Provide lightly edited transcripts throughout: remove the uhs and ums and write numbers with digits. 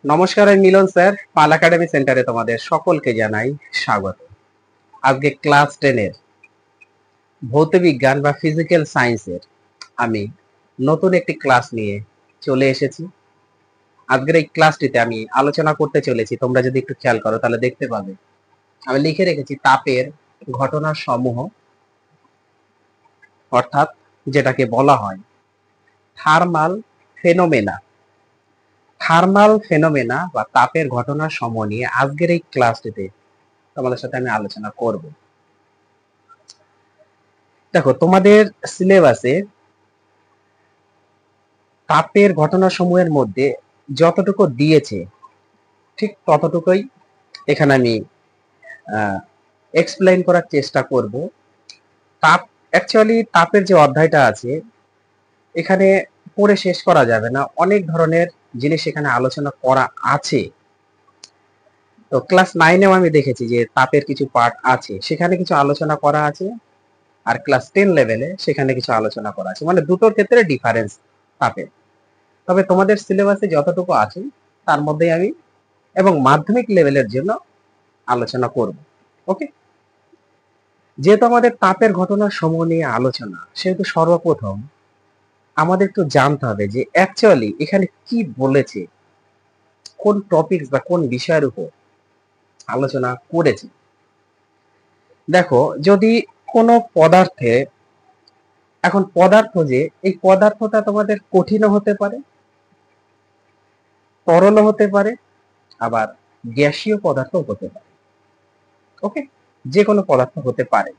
নমস্কার, আমি মিলন স্যার। পাল একাডেমি সেন্টারে তোমাদের সকলকে জানাই স্বাগত। আজকে ক্লাস 10 এর ভৌতবিজ্ঞান বা ফিজিক্যাল সায়েন্সের আমি নতুন একটি ক্লাস নিয়ে চলে এসেছি। আজকের এই ক্লাসটিতে আমি আলোচনা করতে চলেছি, তোমরা যদি একটু খেয়াল করো তাহলে দেখতে পাবে আমি লিখে রেখেছি তাপের ঘটনা সমূহ, অর্থাৎ যেটাকে বলা হয় থার্মাল ফেনোমেনা। থার্মাল ফেনোমেনা বা তাপের ঘটনা সমূহ নিয়ে আজকের এই ক্লাসটিতে তোমাদের সাথে আমি আলোচনা করব। দেখো, তোমাদের সিলেবাসে তাপের ঘটনাসমূহের মধ্যে যতটুকু দিয়েছে ঠিক ততটুকুই এখানে আমি এক্সপ্লেইন করার চেষ্টা করব। তাপ অ্যাকচুয়ালি তাপের যে অধ্যায়টা আছে এখানে পড়ে শেষ করা যাবে না, অনেক ধরনের জিনিস এখানে আলোচনা করা আছে। তো ক্লাস 9এও আমি দেখেছি যে তাপের কিছু পার্ট আছে, সেখানে কিছু আলোচনা করা আছে, আর ক্লাস 10 লেভেলে সেখানে কিছু আলোচনা করা আছে, মানে দুটোর ক্ষেত্রে ডিফারেন্স তাপের। তবে তোমাদের সিলেবাসে যতটুকু আছে তার মধ্যে আমি এবং মাধ্যমিক লেভেলের জন্য আলোচনা করব। ওকে, যেহেতু আমাদের তাপের ঘটনার সমূহ নিয়ে আলোচনা, সেহেতু সর্বপ্রথম আমাদের একটু জানতে হবে যে অ্যাকচুয়ালি এখানে কি বলেছে, কোন টপিকস বা কোন বিষয়ের উপর আলোচনা করেছে। দেখো, যদি কোনো পদার্থে, এখন পদার্থ যে এই পদার্থটা তোমাদের কঠিনও হতে পারে, তরলও হতে পারে, আবার গ্যাসীয় পদার্থ হতে পারে। ওকে, যে কোনো পদার্থ হতে পারে।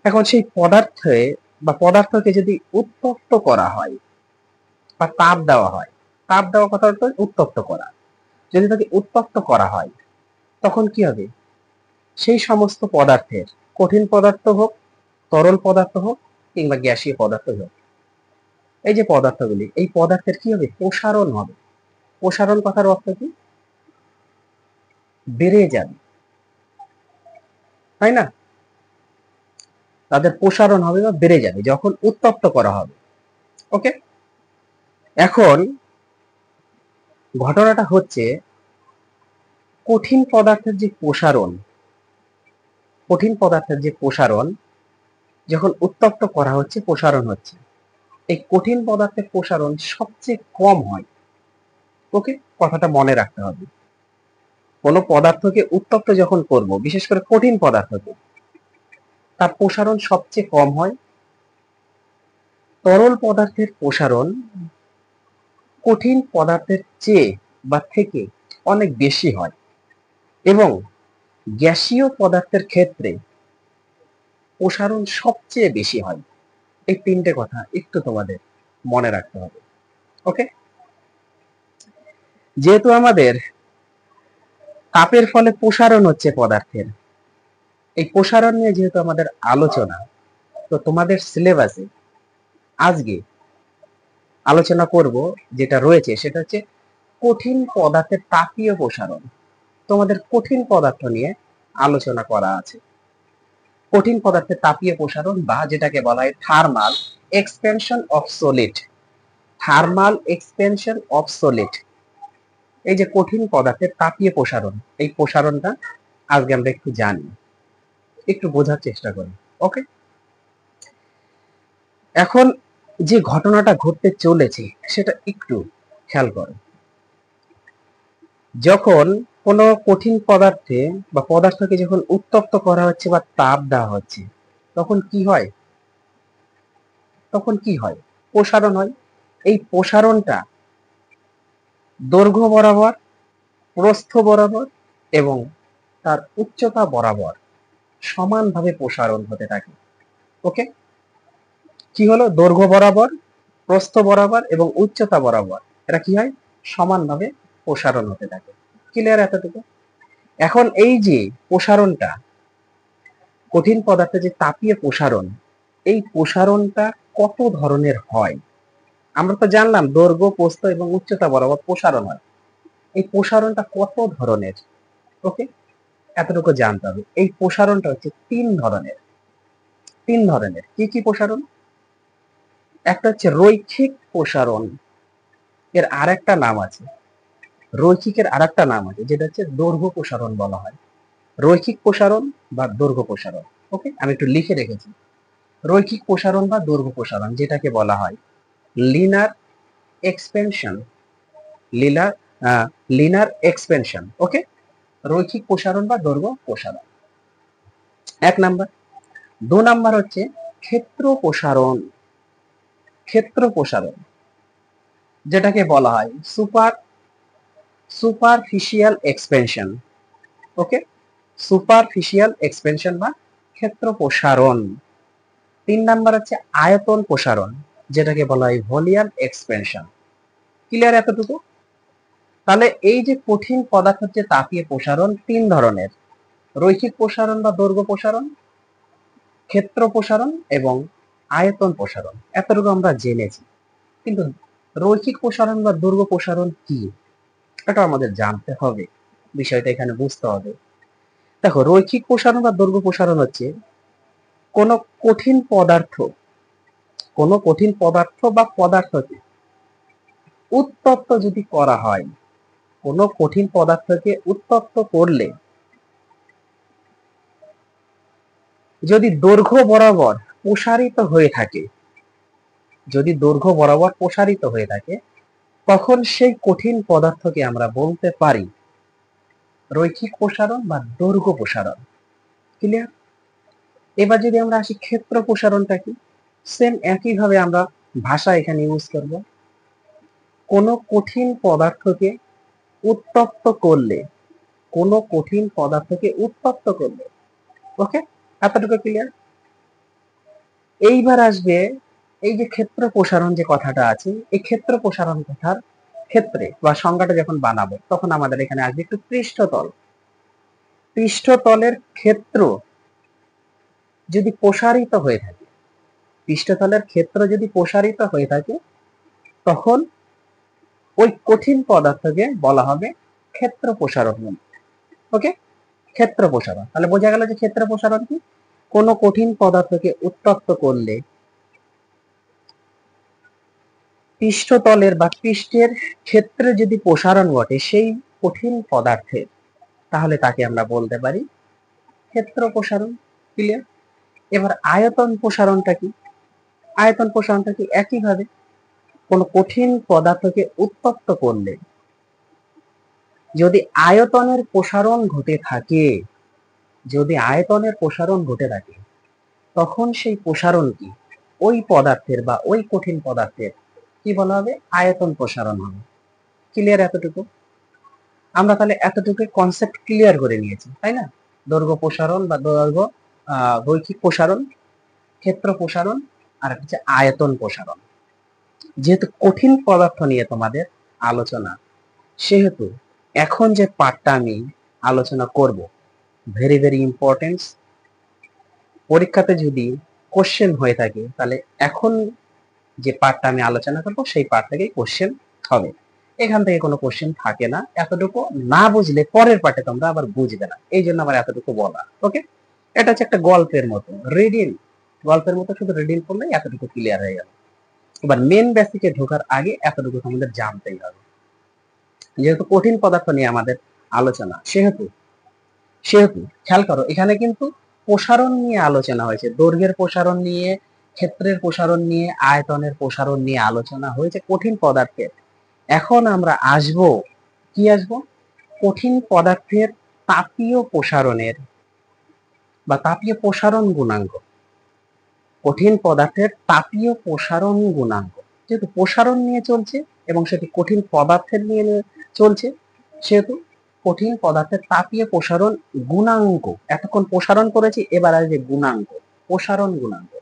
এখন সেই পদার্থে বা পদার্থকে যদি উত্তপ্ত করা হয় বা তাপ দেওয়া হয়, তাপ দেওয়া কথা হচ্ছে উত্তপ্ত করা, যদি তাকে উত্তপ্ত করা হয় তখন কি হবে? সেই সমস্ত পদার্থের, কঠিন পদার্থ হোক, তরল পদার্থ হোক, কিংবা গ্যাসীয় পদার্থ হোক, এই যে পদার্থগুলি, এই পদার্থের কি হবে? প্রসারণ হবে। প্রসারণ কথার অর্থ কি? বেড়ে যাবে, তাই না? তাদের প্রসারণ হবে বা বেড়ে যাবে যখন উত্তপ্ত করা হবে। ওকে, এখন ঘটনাটা হচ্ছে কঠিন পদার্থের যে প্রসারণ, কঠিন পদার্থের যে প্রসারণ যখন উত্তপ্ত করা হচ্ছে, প্রসারণ হচ্ছে, এই কঠিন পদার্থের প্রসারণ সবচেয়ে কম হয়। ওকে, কথাটা মনে রাখতে হবে। কোনো পদার্থকে উত্তপ্ত যখন করব, বিশেষ করে কঠিন পদার্থকে, তার প্রসারণ সবচেয়ে কম হয়। তরল পদার্থের প্রসারণ কঠিন পদার্থের চেয়ে বা থেকে অনেক বেশি হয়, এবং গ্যাসীয় পদার্থের ক্ষেত্রে প্রসারণ সবচেয়ে বেশি হয়। এই তিনটে কথা একটু তোমাদের মনে রাখতে হবে। ওকে, যেহেতু আমাদের তাপের ফলে প্রসারণ হচ্ছে পদার্থের, এই প্রসারণ নিয়ে যেহেতু আমাদের আলোচনা, তো তোমাদের সিলেবাসে আজকে আলোচনা করব যেটা রয়েছে সেটা হচ্ছে কঠিন পদার্থের তাপীয় প্রসারণ। তোমাদের কঠিন পদার্থ নিয়ে আলোচনা করা আছে। কঠিন পদার্থের তাপীয় প্রসারণ বা যেটাকে বলা হয় thermal expansion of solid. Thermal expansion of solid, এই যে কঠিন পদার্থের তাপীয় প্রসারণ, এই প্রসারণটা আজকে আমরা একটু জানি, একটু বোঝার চেষ্টা করি। ওকে, এখন যে ঘটনাটা ঘটতে চলেছে সেটা একটু খেয়াল করো। যখন কোনো কঠিন পদার্থে বা পদার্থকে যখন উত্তপ্ত করা হচ্ছে বা তাপ দেওয়া হচ্ছে, তখন কি হয়? তখন কি হয়? প্রসারণ হয়। এই প্রসারণটা দৈর্ঘ্য বরাবর, প্রস্থ বরাবর এবং তার উচ্চতা বরাবর সমানভাবে প্রসারণ হতে থাকে। ওকে, কি হলো? দৈর্ঘ্য বরাবর, প্রস্থ বরাবর এবং উচ্চতা বরাবর এটা কি হয়? সমানভাবে প্রসারণ হতে থাকে। ক্লিয়ার এতটুকু? এখন এই যে প্রসারণটা, কঠিন পদার্থে যে তাপীয় প্রসারণ, এই প্রসারণটা কত ধরনের হয়? আমরা তো জানলাম দৈর্ঘ্য, প্রস্থ এবং উচ্চতা বরাবর প্রসারণ হয়। এই প্রসারণটা কত ধরনের? ওকে, এতটুকু জানতে হবে। এই প্রসারণটা হচ্ছে তিন ধরনের। তিন ধরনের। কি কি প্রসারণ? একটা হচ্ছে রৈখিক প্রসারণ, এর আরেকটা নাম আছে রৈখিকের আরেকটা নাম আছে যেটা হচ্ছে দৈর্ঘ্য প্রসারণ বলা হয়, রৈখিক প্রসারণ বা দৈর্ঘ্য প্রসারণ। ওকে, আমি একটু লিখে রেখেছি। রৈখিক প্রসারণ বা দৈর্ঘ্য প্রসারণ যেটাকে বলা হয় linear expansion, linear linear expansion. Okay, রৈখিক প্রসারণ বা দৈর্ঘ্য প্রসারণ এক নাম্বার। দু নাম্বার হচ্ছে ক্ষেত্র প্রসারণ, ক্ষেত্র প্রসারণ যেটাকে বলা হয় সুপারফিশিয়াল এক্সপেনশন। ওকে, সুপারফিশিয়াল এক্সপেনশন বা ক্ষেত্র প্রসারণ। তিন নাম্বার হচ্ছে আয়তন প্রসারণ যেটাকে বলা হয় ভলিউম এক্সপেনশন। ক্লিয়ার এতটুকু? তাহলে এই যে কঠিন পদার্থ হচ্ছে তাপীয় প্রসারণ তিন ধরনের, রৈখিক প্রসারণ বা দৈর্ঘ্য প্রসারণ, ক্ষেত্র প্রসারণ এবং আয়তন প্রসারণ। এতটুকু আমরা জেনেছি, কিন্তু রৈখিক প্রসারণ বা দৈর্ঘ্য প্রসারণ কি এটা আমাদের জানতে হবে, বিষয়টা এখানে বুঝতে হবে। দেখো, রৈখিক প্রসারণ বা দৈর্ঘ্য প্রসারণ হচ্ছে কোন কঠিন পদার্থ, কোন কঠিন পদার্থ বা পদার্থকে উত্তপ্ত যদি করা হয়, কোন কঠিন পদার্থকে উত্তপ্ত করলে যদি দৈর্ঘ্য বরাবর প্রসারিত হয়ে থাকে, যদি দৈর্ঘ্য বরাবর প্রসারিত হয়ে থাকে, তখন সেই কঠিন পদার্থকে আমরা বলতে পারি রৈখিক প্রসারণ বা দৈর্ঘ্য প্রসারণ। ক্লিয়ার? এবার যদি আমরা আসি ক্ষেত্র প্রসারণটা কি, সেম একইভাবে আমরা ভাষা এখানে ইউজ করব। কোন কঠিন পদার্থকে উত্তপ্ত করলে, কোন কঠিন পদার্থকে উত্তপ্ত করলে। ওকে, এতটুকু ক্লিয়ার? এইবার আসবে এই যে ক্ষেত্র প্রসারণ যে কথাটা আছে, এই ক্ষেত্র প্রসারণ কথার ক্ষেত্রে বা সংজ্ঞাটা যখন বানাবো তখন আমাদের এখানে আসবে একটু পৃষ্ঠতল। পৃষ্ঠতলের ক্ষেত্র যদি প্রসারিত হয়ে থাকে, পৃষ্ঠতলের ক্ষেত্র যদি প্রসারিত হয়ে থাকে, তখন ওই কঠিন পদার্থকে বলা হবে ক্ষেত্র প্রসারণ। ওকে, ক্ষেত্র প্রসারণ। তাহলে বোঝা গেল যে ক্ষেত্র প্রসারণ কি, কোন কঠিন পদার্থকে উত্তপ্ত করলে পৃষ্ঠতলের বা পৃষ্ঠের ক্ষেত্রে যদি প্রসারণ ঘটে সেই কঠিন পদার্থের, তাহলে তাকে আমরা বলতে পারি ক্ষেত্র প্রসারণ। ক্লিয়ার? এবার আয়তন প্রসারণটা কি, আয়তন প্রসারণটা কি একইভাবে কোন কঠিন পদার্থকে উত্তপ্ত করলে যদি আয়তনের প্রসারণ ঘটে থাকে, যদি আয়তনের প্রসারণ ঘটে থাকে, তখন সেই প্রসারণ কি ওই পদার্থের বা ওই কঠিন পদার্থের কি বলা হবে, আয়তন প্রসারণ হবে। ক্লিয়ার এতটুকু? আমরা তাহলে এতটুকু কনসেপ্ট ক্লিয়ার করে নিয়েছি, তাই না? দৈর্ঘ্য প্রসারণ বা দৈর্ঘ্য রৈখিক প্রসারণ, ক্ষেত্র প্রসারণ, আর হচ্ছে আয়তন প্রসারণ। যেহেতু কঠিন পদার্থ নিয়ে তোমাদের আলোচনা, সেহেতু এখন যে পার্টটা আমি আলোচনা করব ভেরি ভেরি ইম্পর্টেন্ট। পরীক্ষাতে যদি কোশ্চেন হয়ে থাকে তাহলে এখন যে পার্টটা আমি আলোচনা করব সেই পার্ট থেকেই কোশ্চেন হবে, এখান থেকে কোনো কোশ্চেন থাকে না। এতটুকু না বুঝলে পরের পার্টে তোমরা আবার বুঝবে না, এই জন্য আমার এতটুকু বলা। ওকে, এটা হচ্ছে একটা গল্পের মতো রিডিং, গল্পের মতো শুধু রিডিং করলে এতটুকু ক্লিয়ার হয়ে গেল। এবার মেন বেসিকে ঢোকার আগে এতটুকু তোমাদের জানতেই হবে। যেহেতু কঠিন পদার্থ নিয়ে আমাদের আলোচনা, সেহেতু সেহেতু খেয়াল করো এখানে কিন্তু প্রসারণ নিয়ে আলোচনা হয়েছে, দৈর্ঘ্যের প্রসারণ নিয়ে, ক্ষেত্রের প্রসারণ নিয়ে, আয়তনের প্রসারণ নিয়ে আলোচনা হয়েছে কঠিন পদার্থের। এখন আমরা আসব কি, আসব কঠিন পদার্থের তাপীয় প্রসারণের বা তাপীয় প্রসারণ গুণাঙ্ক। কঠিন পদার্থের তাপীয় প্রসারণ গুণাঙ্ক, যেহেতু প্রসারণ নিয়ে চলছে এবং সেটি কঠিন পদার্থের নিয়ে চলছে, সেহেতু কঠিন পদার্থের তাপীয় প্রসারণ গুণাঙ্ক। এতক্ষণ প্রসারণ করেছি, এবার আসবে গুণাঙ্ক, প্রসারণ গুণাঙ্ক।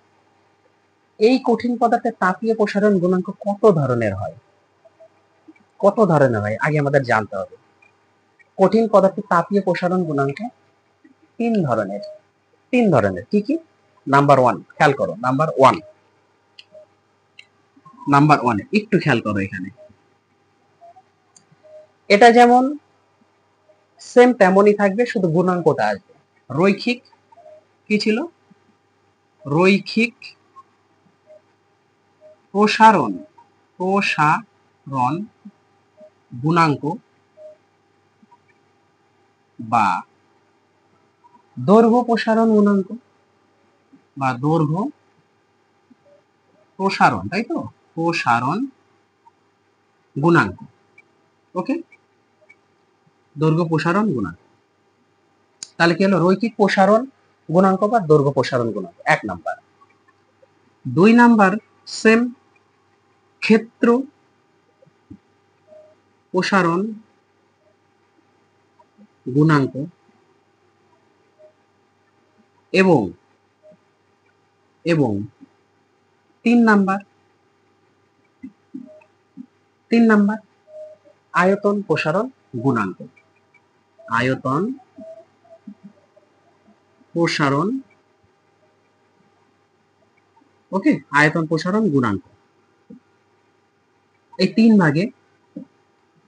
এই কঠিন পদার্থের তাপীয় প্রসারণ গুণাঙ্ক কত ধরনের হয়, কত ধরনের হয় আগে আমাদের জানতে হবে। কঠিন পদার্থের তাপীয় প্রসারণ গুণাঙ্ক তিন ধরনের। তিন ধরনের কি কি? নাম্বার ওয়ান, খেয়াল করো, নাম্বার ওয়ান, নাম্বার ওয়ানে একটু খেয়াল করো, এখানে এটা যেমন সেম তেমনই থাকবে, শুধু গুণাঙ্কটা আসবে রৈখিক। কি ছিল? রৈখিক প্রসারণ, প্রসারণ গুণাঙ্ক বা দৈর্ঘ্য প্রসারণ গুণাঙ্ক, বা দৈর্ঘ্য প্রসারণ, তাই তো, প্রসারণ গুণাঙ্ক। ওকে, দৈর্ঘ্য প্রসারণ গুণাঙ্ক। তাহলে কি হলো, রৈখিক প্রসারণ গুণাঙ্ক বা দৈর্ঘ্য প্রসারণ গুণাঙ্ক, 1 নাম্বার। 2 নাম্বার সেম, ক্ষেত্র প্রসারণ গুণাঙ্ক এবং এবং 3 নাম্বার আয়তন প্রসারণ গুণাঙ্ক। আয়তন প্রসারণ, ওকে, আয়তন প্রসারণ গুণাঙ্ক। এই 3 ভাগে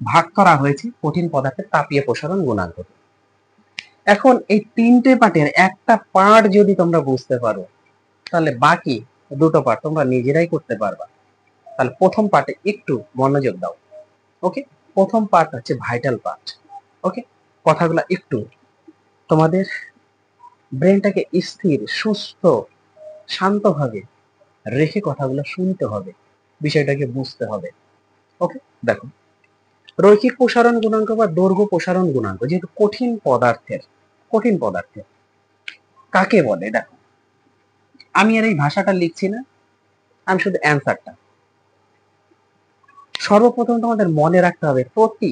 ভাগ করা হয়েছে কঠিন পদার্থের তাপীয় প্রসারণ গুণাঙ্ক। এখন এই 3টে পার্টের একটা পার্ট যদি তোমরা বুঝতে পারো, তাহলে বাকি 2টো পার্ট তোমরা নিজেরাই করতে পারবা। তাহলে প্রথম পার্টে একটু মনোযোগ দাও। ওকে, প্রথম পার্ট হচ্ছে ভাইটাল পার্ট। ওকে, কথাগুলো একটু তোমাদের ব্রেনটাকে স্থির, সুস্থ, শান্তভাবে রেখে কথাগুলো শুনতে হবে, বিষয়টাকে বুঝতে হবে। ওকে, দেখো, রৈখিক প্রসারণ গুণাঙ্ক বা দৈর্ঘ্য প্রসারণ গুণাঙ্ক যেহেতু কঠিন পদার্থের কাকে বলে, দেখো আমি আর এই ভাষাটা লিখছি না, আমি শুধু অ্যান্সারটা। সর্বপ্রথম তোমাদের মনে রাখতে হবে প্রতি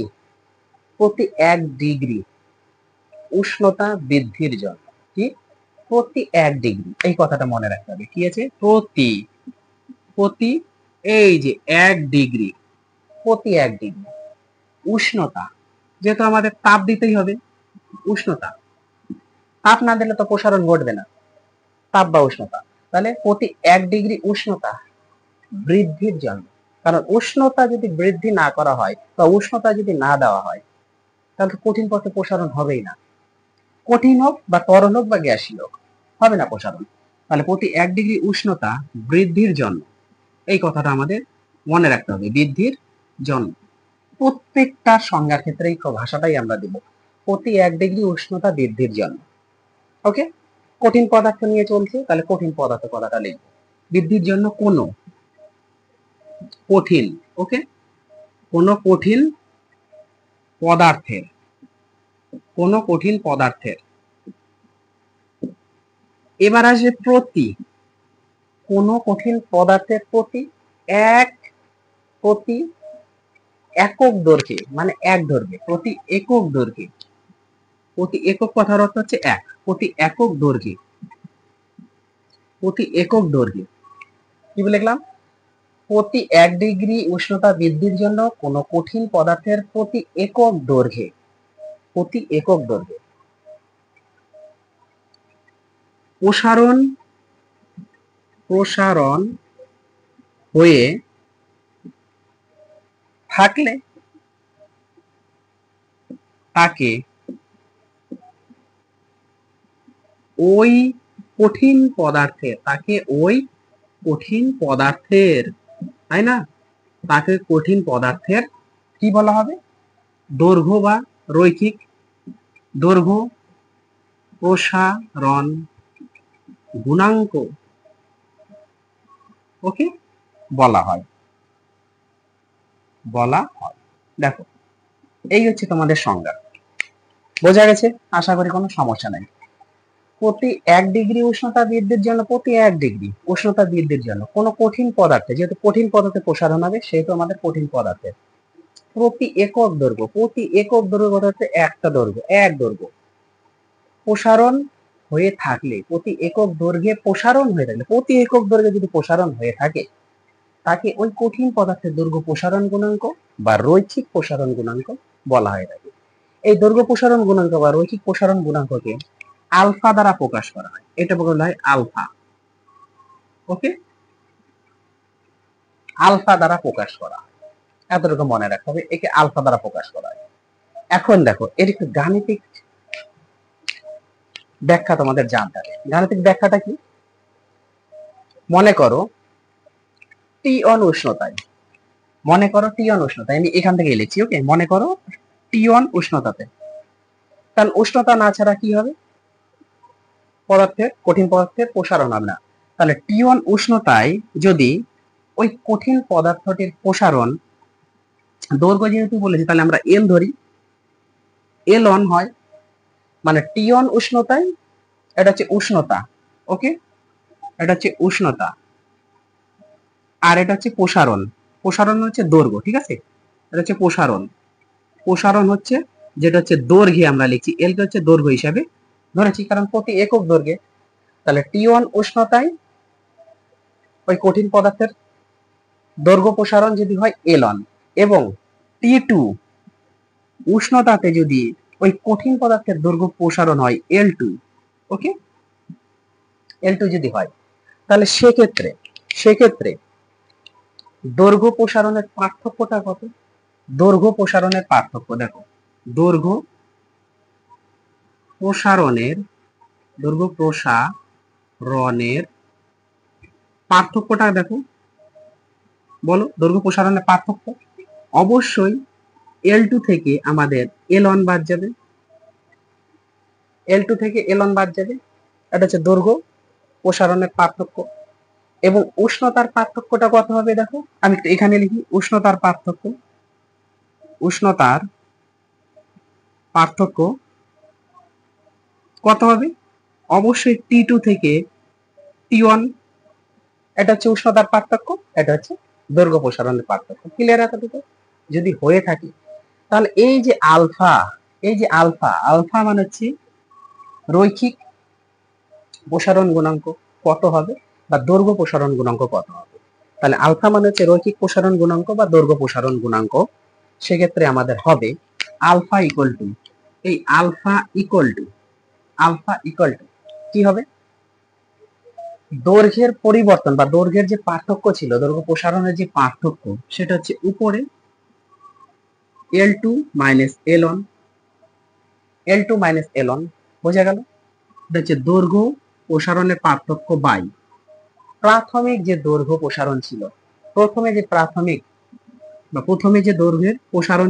1 ডিগ্রি উষ্ণতা বৃদ্ধির জন্য, কি, প্রতি 1 ডিগ্রি, এই কথাটা মনে রাখতে হবে। কি আছে, প্রতি এই যে 1 ডিগ্রি, প্রতি 1 ডিগ্রি উষ্ণতা, যেহেতু আমাদের তাপ দিতেই হবে, উষ্ণতা, তাপ না দিলে তো প্রসারণ ঘটবে না, তাপ বা উষ্ণতা। তাহলে প্রতি 1 ডিগ্রি উষ্ণতা বৃদ্ধির জন্য, কারণ উষ্ণতা যদি বৃদ্ধি না করা হয় বা উষ্ণতা যদি না দেওয়া হয়, তাহলে কঠিন পথে প্রসারণ হবেই না। কঠিন হোক বা তরল হোক বা গ্যাসীয় হোক, হবে না প্রসারণ। তাহলে প্রতি 1 ডিগ্রি উষ্ণতা বৃদ্ধির জন্য, এই কথাটা আমাদের মনে রাখতে হবে, বৃদ্ধির জন্য। প্রত্যেকটা সংজ্ঞার ক্ষেত্রে এই ভাষাটাই আমরা দেব, প্রতি 1 ডিগ্রি উষ্ণতা বৃদ্ধির জন্য। ওকে, কঠিন পদার্থ নিয়ে চলছে, তাহলে কঠিন পদার্থ কথাটা লিখব। বৃদ্ধির জন্য কোনো কঠিন, ওকে, কোনো কঠিন পদার্থের, এবার আসবে প্রতি, কোনো কঠিন পদার্থের প্রতি একক দৈর্ঘ্যে, মানে 1 দৈর্ঘ্যে, প্রতি একক দৈর্ঘ্যে, প্রতি একক কথার অর্থ হচ্ছে 1, প্রতি একক দৈর্ঘ্যে, কি বলে লিখলাম, প্রতি 1 ডিগ্রি উষ্ণতা বৃদ্ধির জন্য কোনো কঠিন পদার্থের প্রতি একক দৈর্ঘ্যে প্রসারণ হয়ে থাকলে তাকে ওই কঠিন পদার্থের, তাই না, তাকে কঠিন পদার্থের কি বলা হবে, দৈর্ঘ্য বা রৈখিক দৈর্ঘ্য প্রসারণ গুণাঙ্ক, ওকে, বলা হয়। দেখো, এই হচ্ছে তোমাদের সংজ্ঞা, বোঝা গেছে? আশা করি কোনো সমস্যা নাই। প্রতি 1 ডিগ্রি উষ্ণতা বৃদ্ধির জন্য, প্রতি 1 ডিগ্রি উষ্ণতা বৃদ্ধির জন্য কোনো কঠিন পদার্থে, যেহেতু কঠিন পদার্থে প্রসারণ হবে সেহেতু আমাদের কঠিন পদার্থের প্রতি একক দৈর্ঘ্য হচ্ছে একটা দৈর্ঘ্য, 1 দৈর্ঘ্য প্রসারণ হয়ে থাকলে, প্রতি একক দৈর্ঘ্যে প্রসারণ হয়ে থাকলে, প্রতি একক দৈর্ঘ্যে যদি প্রসারণ হয়ে থাকে, তাকে ওই কঠিন পদার্থের দৈর্ঘ্য প্রসারণ গুণাঙ্ক বা রৈখিক প্রসারণ গুণাঙ্ক বলা হয়ে থাকে। এই দৈর্ঘ্য প্রসারণ গুণাঙ্ক বা রৈখিক প্রসারণ গুণাঙ্ককে আলফা দ্বারা প্রকাশ করা হয়, এটা বলা হয় আলফা। ওকে, আলফা দ্বারা প্রকাশ করা হয়, এতটুকু মনে রাখতে হবে, একে আলফা দ্বারা প্রকাশ করা হয়। এখন দেখো, এর একটু গাণিতিক ব্যাখ্যা তোমাদের জানতে হবে। গাণিতিক ব্যাখ্যাটা কি, মনে করো T1 উষ্ণতায়, আমি এখান থেকে লিখছি। ওকে, মনে করো T1 উষ্ণতাতে কারণ উষ্ণতা না ছাড়া কি হবে, পদার্থের, কঠিন পদার্থের প্রসারণ হবে না। তাহলে T1 উষ্ণতায় যদি ওই কঠিন পদার্থটির প্রসারণ, দৈর্ঘ্য যেহেতু বলেছি তাহলে আমরা এল ধরি, L1 হয়, মানে T1 উষ্ণতায়, এটা হচ্ছে উষ্ণতা, ওকে, এটা হচ্ছে উষ্ণতা, আর এটা হচ্ছে প্রসারণ, প্রসারণ হচ্ছে দৈর্ঘ্য, ঠিক আছে, এটা হচ্ছে প্রসারণ, প্রসারণ হচ্ছে যেটা হচ্ছে দৈর্ঘ্যে আমরা লিখছি, এল কে হচ্ছে দৈর্ঘ্য হিসাবে ধরেছি, কারণ প্রতি একক দৈর্ঘ্যে। তাহলে T1 উষ্ণতায় ওই কঠিন পদার্থের দৈর্ঘ্য প্রসারণ যদি হয় L1, এবং T2 উষ্ণতাতে যদি ওই কঠিন পদার্থের দৈর্ঘ্য প্রসারণ হয় L2, ওকে, L2 যদি হয়, তাহলে সেক্ষেত্রে দৈর্ঘ্য প্রসারণের পার্থক্যটা কত? দৈর্ঘ্য প্রসারণের পার্থক্য দেখো, দৈর্ঘ্য প্রসারণের পার্থক্যটা দেখো, বলো দৈর্ঘ্য প্রসারণের পার্থক্য। অবশ্যই L2 থেকে আমাদের L1 বাদ যাবে, L2 থেকে L1 বাদ যাবে, এটা হচ্ছে দৈর্ঘ্য প্রসারণের পার্থক্য। এবং উষ্ণতার পার্থক্যটা কত হবে দেখো, আমি একটু এখানে লিখি, উষ্ণতার পার্থক্য কত হবে? অবশ্যই T2 থেকে T1, এটা হচ্ছে উষ্ণতার পার্থক্য, এটা হচ্ছে দৈর্ঘ্য প্রসারণের পার্থক্য। ক্লিয়ার এতটুকু? যদি হয়ে থাকে তাহলে এই যে আলফা মানে হচ্ছে রৈখিক প্রসারণ গুণাঙ্ক কত হবে, বা দৈর্ঘ্য প্রসারণ গুণাঙ্ক কত হবে। তাহলে আলফা মানে হচ্ছে রৈখিক প্রসারণ গুণাঙ্ক বা দৈর্ঘ্য প্রসারণ গুণাঙ্ক। সেক্ষেত্রে আমাদের হবে আলফা ইকুয়াল টু, এই আলফা ইকুয়াল টু কি হবে, দৈর্ঘ্যের পরিবর্তন বা দৈর্ঘ্যের যে পার্থক্য ছিল, দৈর্ঘ্য প্রসারণের যে পার্থক্য, সেটা হচ্ছে উপরে L2 minus L1, L2 minus L1, বোঝা গেল? এটা হচ্ছে দৈর্ঘ্য প্রসারণের পার্থক্য বাই প্রাথমিক যে দৈর্ঘ্য প্রসারণ ছিল, প্রথমে যে দৈর্ঘ্যের প্রসারণ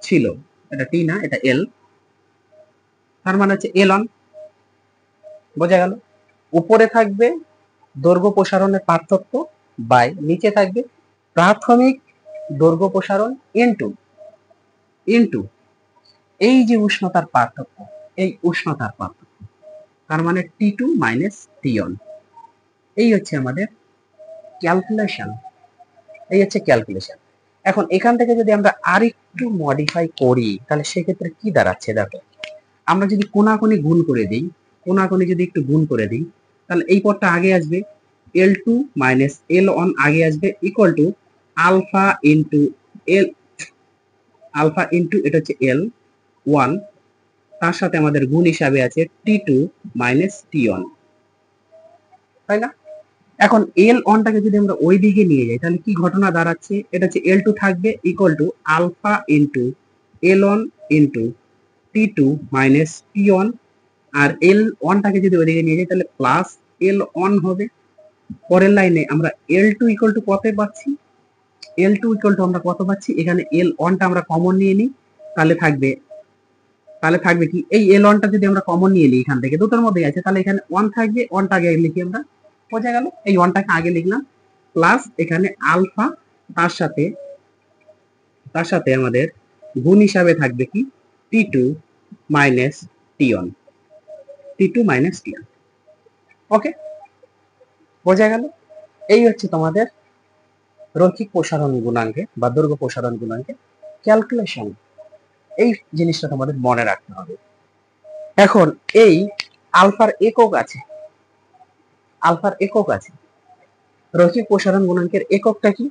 ছিল, এটা টি না, এটা এল, তার মানে হচ্ছে L1, বোঝা গেল? উপরে থাকবে দৈর্ঘ্য প্রসারণের পার্থক্য বাই নিচে থাকবে প্রাথমিক দৈর্ঘ্য প্রসারণ ইনটু এই যে উষ্ণতার পার্থক্য, তার মানে T2 মাইনাস T1। এই হচ্ছে আমাদের ক্যালকুলেশন, এখন এখান থেকে যদি আমরা আরেকটু মডিফাই করি তাহলে সেক্ষেত্রে কি দাঁড়াচ্ছে দেখো, আমরা যদি কোনাকুনি যদি একটু গুণ করে দিই, তাহলে এই পদটা আগে আসবে, L2 মাইনাস L1 আগে আসবে, ইকুয়াল টু আলফা ইন্টু এটা হচ্ছে L1, তার সাথে আমাদের গুণ হিসাবে আছে T2 মাইনাস T1, তাই না? এখন L1টাকে যদি আমরা ওই দিকে নিয়ে যাই তাহলে কি ঘটনা দাঁড়াচ্ছে, এটা হচ্ছে L2 থাকবে equal to alpha into L1 into T2 minus T1, আর L1টাকে যদি ওইদিকে নিয়ে যাই তাহলে প্লাস L1 হবে। পরের লাইনে আমরা L2 ইকুয়াল টু কত পাচ্ছি, আমরা কত পাচ্ছি, এখানে L1টা আমরা কমন নিয়ে নিই, তাহলে থাকবে কি, এই L1টা যদি আমরা কমন নিয়ে নিই এখান থেকে, দুটোর মধ্যে আছে, তাহলে এখানে 1 থাকবে, 1টা আগে লিখি আমরা, বোঝা গেল? এই 1টাকে আগে লিখলাম, প্লাস এখানে আলফা, তার সাথে আমাদের গুণ হিসাবে থাকবে কি T2 মাইনাস T1, ওকে, বোঝা গেল? এই হচ্ছে তোমাদের রৈখিক প্রসারণ গুণাঙ্কে বা দৈর্ঘ্য প্রসারণ গুণাঙ্কে ক্যালকুলেশন। এই জিনিসটা তোমাদের মনে রাখতে হবে। এখন এই আলফার একক আছে, রৈখিক প্রসারণ গুণাঙ্কের এককটা কি,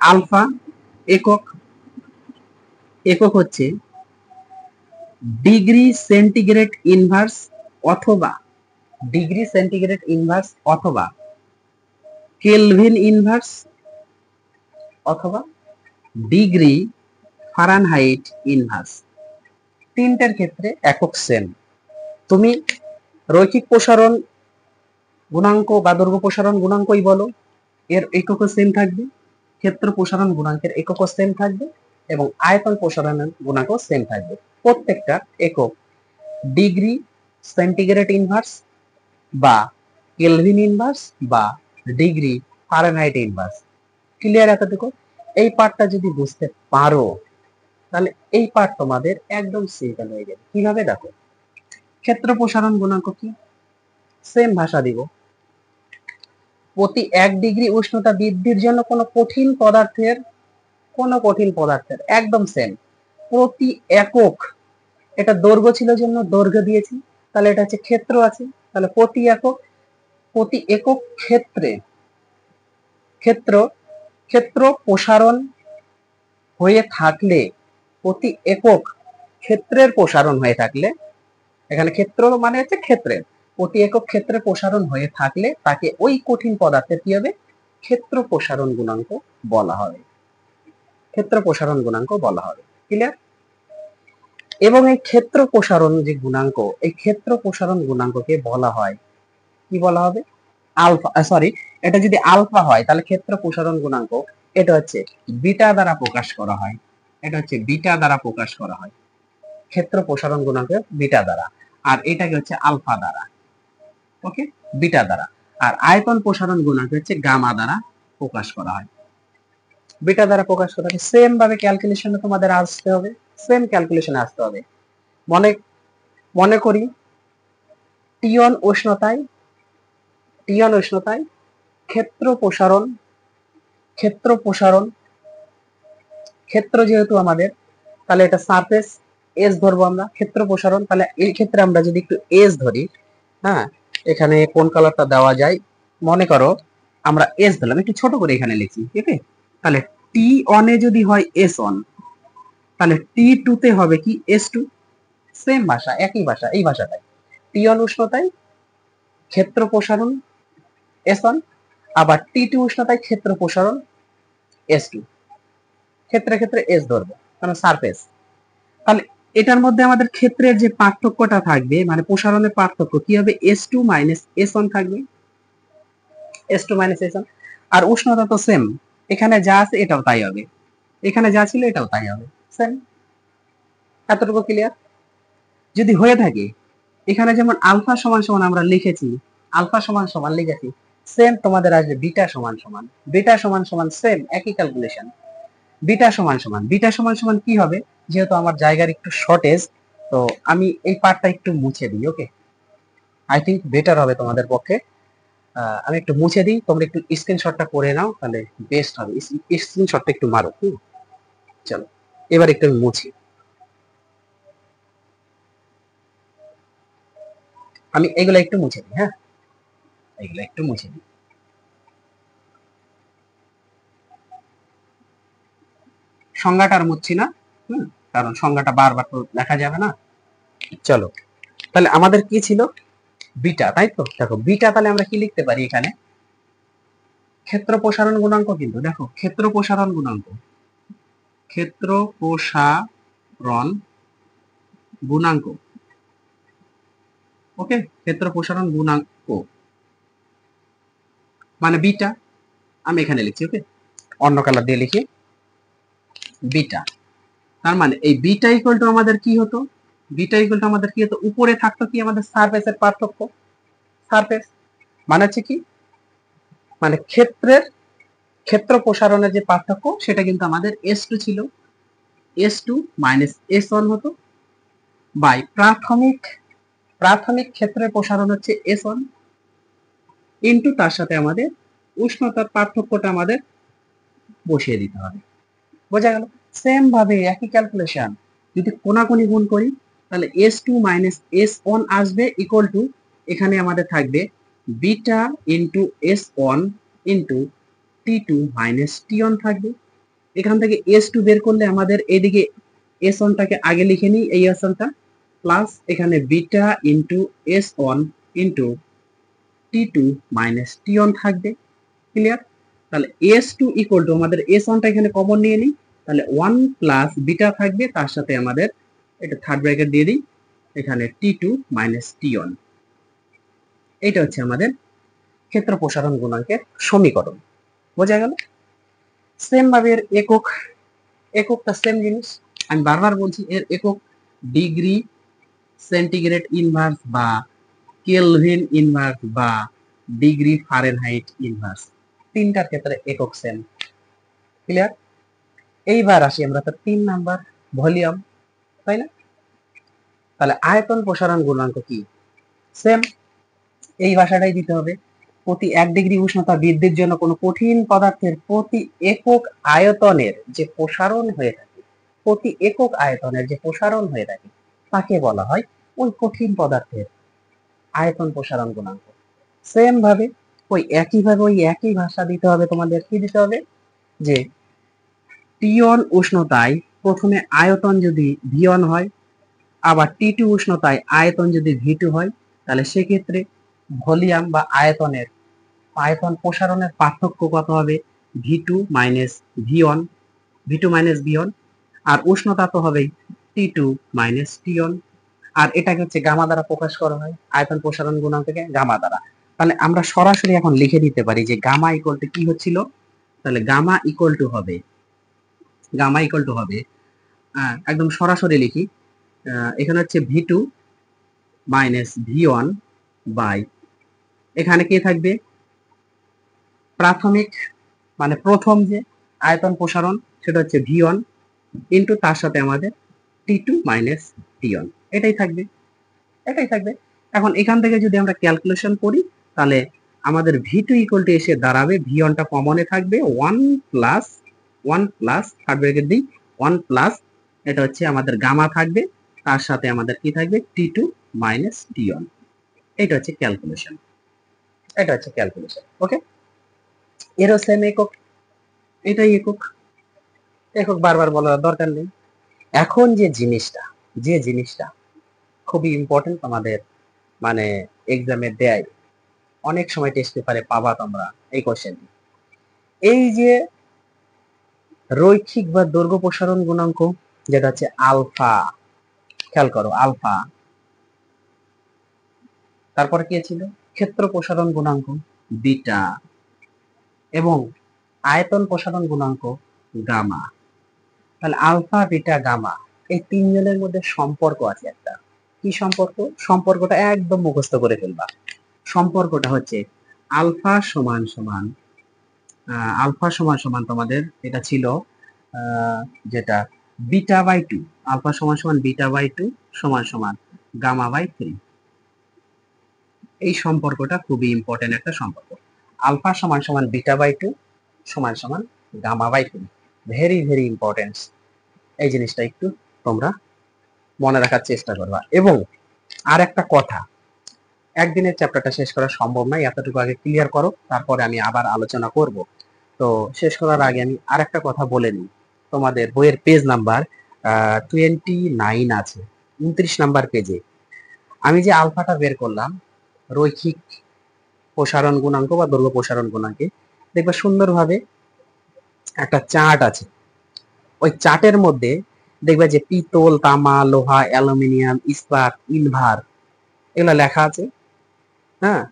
আলফা একক হচ্ছে ডিগ্রি সেন্টিগ্রেড ইনভার্স অথবা কেলভিন ইনভার্স অথবা ডিগ্রি ফারেনহাইট ইনভার্স। তিনটার ক্ষেত্রে একক সেম। তুমি রৈখিক প্রসারণ গুণাঙ্ক বা দৈর্ঘ্য প্রসারণ গুণাঙ্কই বলো, এর এককও সেম থাকবে, ক্ষেত্র প্রসারণ গুণাঙ্কের এককও সেম থাকবে, এবং আয়তন প্রসারণ গুণাঙ্ক সেম থাকবে। প্রত্যেকটা একক ডিগ্রি সেন্টিগ্রেড ইনভার্স বা কেলভিন ইনভার্স বা ডিগ্রি ফারেনহাইট ইনভার্স। ক্লিয়ার এতটুকু? এই পার্টটা যদি বুঝতে পারো তাহলে এই পার্ট তোমাদের একদম সিম্পল হয়ে যাবে। কিভাবে দেখো, ক্ষেত্র প্রসারণ গুণাঙ্ক কি, সেম ভাষা দিব। প্রতি 1 ডিগ্রি উষ্ণতা বৃদ্ধির জন্য কোনো কঠিন পদার্থের একদম সেম প্রতি একক, এটা দৈর্ঘ্য ছিল জন্য দৈর্ঘ্য দিয়েছি, তাহলে এটা হচ্ছে ক্ষেত্র আছে, তাহলে প্রতি একক ক্ষেত্রে ক্ষেত্র প্রসারণ হয়ে থাকলে, প্রতি একক ক্ষেত্রের প্রসারণ হয়ে থাকলে, এখানে ক্ষেত্র মানে হচ্ছে ক্ষেত্রের, প্রতি একক ক্ষেত্রে প্রসারণ হয়ে থাকলে তাকে ওই কঠিন পদার্থের কি হবে, ক্ষেত্র প্রসারণ গুণাঙ্ক বলা হবে। ক্ষেত্র প্রসারণ গুণাঙ্ক বলা হবে। ক্লিয়ার? এবং এই ক্ষেত্র প্রসারণ যে গুণাঙ্ক, এই ক্ষেত্র প্রসারণ গুণাঙ্ককে বলা হয় কি বলা হবে, আলফা। সরি, এটা যদি আলফা হয় তাহলে ক্ষেত্র প্রসারণ গুণাঙ্ক এটা হচ্ছে বিটা দ্বারা প্রকাশ করা হয়। এটা হচ্ছে বিটা দ্বারা প্রকাশ করা হয়, ক্ষেত্র প্রসারণ গুণাঙ্ক বিটা দ্বারা, আর এটাকে হচ্ছে আলফা দ্বারা। ওকে, বিটা দ্বারা। আর আয়তন প্রসারণ গুণাঙ্ক হচ্ছে গামা দ্বারা প্রকাশ করা হয়। বিটা দ্বারা প্রকাশ করা হয়। সেম ভাবে ক্যালকুলেশনে তোমাদের আসতে হবে, সেম ক্যালকুলেশনে আসতে হবে। মনে করি টিয়ন উষ্ণতায় ক্ষেত্র প্রসারণ, ক্ষেত্র যেহেতু আমাদের, তাহলে এটা সারফেস এস ধরবো আমরা, ক্ষেত্র প্রসারণ, তাহলে এই ক্ষেত্রে আমরা যদি একটু এস ধরি, হ্যাঁ, এখানে কোন কালারটা দেওয়া যায়, মনে করো আমরা এস দিলাম, একটু ছোট করে এখানে লিখি, ঠিক আছে? তাহলে টি অনে যদি হয় এস অন, তাহলে টি টু তে হবে কি এস টু। সেম ভাষা, একই ভাষা, এই ভাষাটাই। টি অন উষ্ণতায় ক্ষেত্র প্রসারণ এস অন, আবার টি টু উষ্ণতায় ক্ষেত্র প্রসারণ এস টু। ক্ষেত্রে এস ধরবো কারণ সারফেস। তাহলে এটার মধ্যে আমাদের ক্ষেত্রের যে পার্থক্যটা থাকবে, মানে প্রসারণের পার্থক্য কি হবে, S two minus S one থাকবে, S two minus S one. আর উষ্ণতা তো সেম, এখানে যা আছে এটাও তাই হবে, এখানে যা ছিল এটাও তাই হবে, সেম। এতটুকু ক্লিয়ার? যদি হয়ে থাকে, এখানে যেমন আলফা সমান সমান আমরা লিখেছি, আলফা সমান সমান লিখেছি, সেম তোমাদের আসবে বিটা সমান সমান, বিটা সমান সমান সেম একই ক্যালকুলেশন। বিটা সমান সমান কি হবে, যেহেতু আমার জায়গার একটু শর্টেজ, তো আমি এই পার্টটা একটু মুছে দিই। ওকে, আই থিঙ্ক বেটার হবে তোমাদের পক্ষে। আমি একটু মুছে দিই, তোমরা একটু স্ক্রিনশটটা করে নাও, তাহলে বেস্ট হবে। স্ক্রিনশটটা একটু মারো। চলো এবার একটু আমি মুছি, আমি এগুলো একটু মুছে দিই। হ্যাঁ, এগুলো একটু মুছে দিই। সংজ্ঞাটা আর মুছছি না, কারণ সংজ্ঞাটা বারবার তো দেখা যাবে না। চলো, তাহলে আমাদের কি ছিল, বিটা, তাই তো? দেখো বিটা, তাহলে আমরা কি লিখতে পারি এখানে, ক্ষেত্র প্রসারণ গুণাঙ্ক, কিন্তু দেখো ক্ষেত্র প্রসারণ গুণাঙ্ক, ক্ষেত্র প্রসারণ গুণাঙ্ক, ওকে, ক্ষেত্র প্রসারণ গুণাঙ্ক মানে বিটা, আমি এখানে লিখছি। ওকে, অন্য কালার দিয়ে লিখি বিটা। তার মানে এই বিটা ইকুয়াল টু আমাদের কি হতো, উপরে থাকতো কি আমাদের সারফেসের পার্থক্য, সারফেস মানে হচ্ছে কি, মানে ক্ষেত্র প্রসারণের যে পার্থক্য সেটা কিন্তু আমাদের এস টু ছিল, S two minus S one হতো, বাই প্রাথমিক ক্ষেত্রের প্রসারণ হচ্ছে এস ওয়ান, ইন্টু তার সাথে আমাদের উষ্ণতার পার্থক্যটা আমাদের বসিয়ে দিতে হবে। বোঝা গেল? সেম ভাবে একই ক্যালকুলেশন, যদি কোনাকুনি গুণ করি তাহলে S two minus S one আসবে ইকুয়াল টু, এখানে আমাদের থাকবে beta into S one into T two minus T one থাকবে। এখান থেকে এস টু বের করলে আমাদের এদিকে এস ওয়ানটাকে আগে লিখে নিই, এই এস ওয়ানটা প্লাস এখানে beta into S one into T two minus T one থাকবে। ক্লিয়ার? তাহলে এস টু ইকুয়াল টু আমাদের এস ওয়ানটা এখানে কমন নিয়ে নিই, তাহলে ওয়ান প্লাস বিটা থাকবে, তার সাথে আমাদের এটা থার্ড ব্র্যাকেট দিয়ে দিই, এখানে টি টু মাইনাস টি ওয়ান। এটা হচ্ছে আমাদের ক্ষেত্র প্রসারণ গুণাঙ্কের সমীকরণ। বোঝা গেল? সেম ভাবে এর একক এককটা সেম জিনিস, আমি বারবার বলছি এর একক ডিগ্রি সেন্টিগ্রেড ইনভার্স বা কেলভিন ইনভার্স বা ডিগ্রি ফারেনহাইট ইনভার্স, তিনটার ক্ষেত্রে একক সেম। ক্লিয়ার? এইবার আসি আমরা তো 3 নাম্বার, ভলিউম, তাই না? তাহলে আয়তন প্রসারণ গুণাঙ্ক কি? সেম, এই ভাষাটাই দিতে হবে। প্রতি 1 ডিগ্রি উষ্ণতা বৃদ্ধির জন্য কোনো কঠিন পদার্থের প্রতি একক আয়তনের যে প্রসারণ হয়ে থাকে, প্রতি একক আয়তনের যে প্রসারণ হয়ে থাকে তাকে বলা হয় ওই কঠিন পদার্থের আয়তন প্রসারণ গুণাঙ্ক। সেম ভাবে ওই একই ভাষা দিতে হবে তোমাদের। কি দিতে হবে? যে T1 উষ্ণতায় প্রথমে আয়তন যদি V1 হয়, আবার T2 উষ্ণতায় আয়তন যদি V2 হয়, তাহলে সেক্ষেত্রে ভলিউম বা আয়তন প্রসারণের পার্থক্য কত হবে? V2 minus V1, V2 minus V1, আর উষ্ণতা তো হবেই T2 মাইনাস T1, আর এটাকে হচ্ছে গামা দ্বারা প্রকাশ করা হয়, আয়তন প্রসারণ গুণাঙ্ককে গামা দ্বারা। তাহলে আমরা সরাসরি এখন লিখে দিতে পারি যে গামা ইকুয়াল টু কি হচ্ছিল? তাহলে গামা ইকুয়াল টু হবে একদম সরাসরি লিখি, এখানে হচ্ছে V2 মাইনাস V1 বাই, এখানে কে থাকবে? প্রাথমিক মানে প্রথম যে আয়তন প্রসারণ সেটা হচ্ছে V1 ইন্টু তার সাথে আমাদের T2 মাইনাস T1, এটাই থাকবে। এখন এখান থেকে যদি আমরা ক্যালকুলেশন করি তাহলে আমাদের V2 ইকুয়াল টু এসে দাঁড়াবে, V1 টা কমনে থাকবে 1 প্লাস থার্ড ব্র্যাকেট দিই 1 প্লাস, এটা হচ্ছে আমাদের গামা থাকবে, তার সাথে আমাদের কি থাকবে? T2 minus T1। এটা হচ্ছে ক্যালকুলেশন, ওকে। এরও সেম একক, এটাই একক বারবার বলার দরকার নেই। এখন যে জিনিসটা খুবই ইম্পর্টেন্ট, আমাদের মানে এক্সামে দেয়, অনেক সময় টেস্ট পেপারে পাবা তোমরা এই কোশ্চেনটি। এই যে রৈখিক বা দৈর্ঘ্য প্রসারণ গুণাঙ্ক যেটা হচ্ছে আলফা, খেয়াল করো আলফা, তারপরে কি ছিল? ক্ষেত্র প্রসারণ গুণাঙ্ক বিটা, এবং আয়তন প্রসারণ গুণাঙ্ক গামা। তাহলে আলফা বিটা গামা এই তিনজনের মধ্যে সম্পর্ক আছে একটা। কি সম্পর্ক? সম্পর্কটা একদম মুখস্থ করে ফেলবা। সম্পর্কটা হচ্ছে আলফা সমান সমান তোমাদের এটা ছিল যেটা বিটা বাই 2, আলফা সমান সমান বিটা বাই 2 সমান সমান গামা বাই 3। এই সম্পর্কটা খুবই ইম্পর্টেন্ট একটা সম্পর্ক। আলফা সমান সমান বিটা বাই 2 সমান সমান gamma by 3, very very important. এই জিনিসটা একটু তোমরা মনে রাখার চেষ্টা করবা। এবং আর একটা কথা, একদিনের চ্যাপ্টারটা শেষ করা সম্ভব নয়, এতটুকু আগে ক্লিয়ার করো, তারপরে আমি আবার আলোচনা করব। তো শেষ করার আগে আমি আর একটা কথা বলে নিই, তোমাদের বইয়ের পেজ নাম্বার 29 আছে, 29 নাম্বার পেজে আমি যে আলফাটা বের করলাম রৈখিক প্রসারণ গুণাঙ্ক বা দৈর্ঘ্য প্রসারণ গুণাঙ্কে, দেখবে সুন্দরভাবে একটা চার্ট আছে। ওই চার্টের মধ্যে দেখবে যে পিতল, তামা, লোহা, অ্যালুমিনিয়াম, ইস্পাত, ইলভার এগুলো লেখা আছে। হ্যাঁ,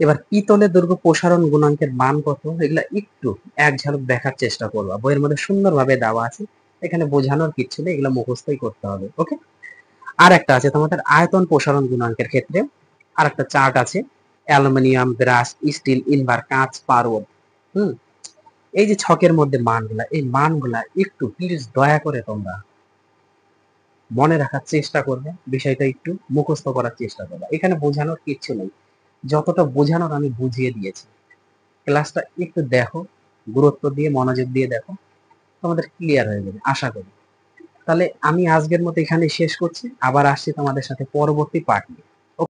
এবার পিতলের দৈর্ঘ্য প্রসারণ গুণাঙ্কের মান কত, এগুলা একটু এক ঝলক দেখার চেষ্টা করবা। বইয়ের মধ্যে সুন্দরভাবে দেওয়া আছে, এখানে বোঝানোর কিচ্ছু নেই, এগুলো মুখস্থই করতে হবে। ওকে। আর একটা আছে তোমাদের আয়তন প্রসারণ গুণাঙ্কের ক্ষেত্রে আর একটা চার্ট আছে, অ্যালুমিনিয়াম, ব্রাশ, স্টিল, ইনভার, কাঁচ, পারদ। এই যে ছকের মধ্যে মানগুলা, এই মানগুলা একটু প্লিজ দয়া করে তোমরা মনে রাখার চেষ্টা করবে, বিষয়টা একটু মুখস্থ করার চেষ্টা করবে। এখানে বোঝানোর কিচ্ছু নেই, যতটা বোঝানোর আমি বুঝিয়ে দিয়েছি। ক্লাসটা একটু দেখো, গুরুত্ব দিয়ে মনোযোগ দিয়ে দেখো, তোমাদের ক্লিয়ার হয়ে যাবে আশা করি। তাহলে আমি আজকের মতো এখানে শেষ করছি, আবার আসছি তোমাদের সাথে পরবর্তী পার্ট নিয়ে।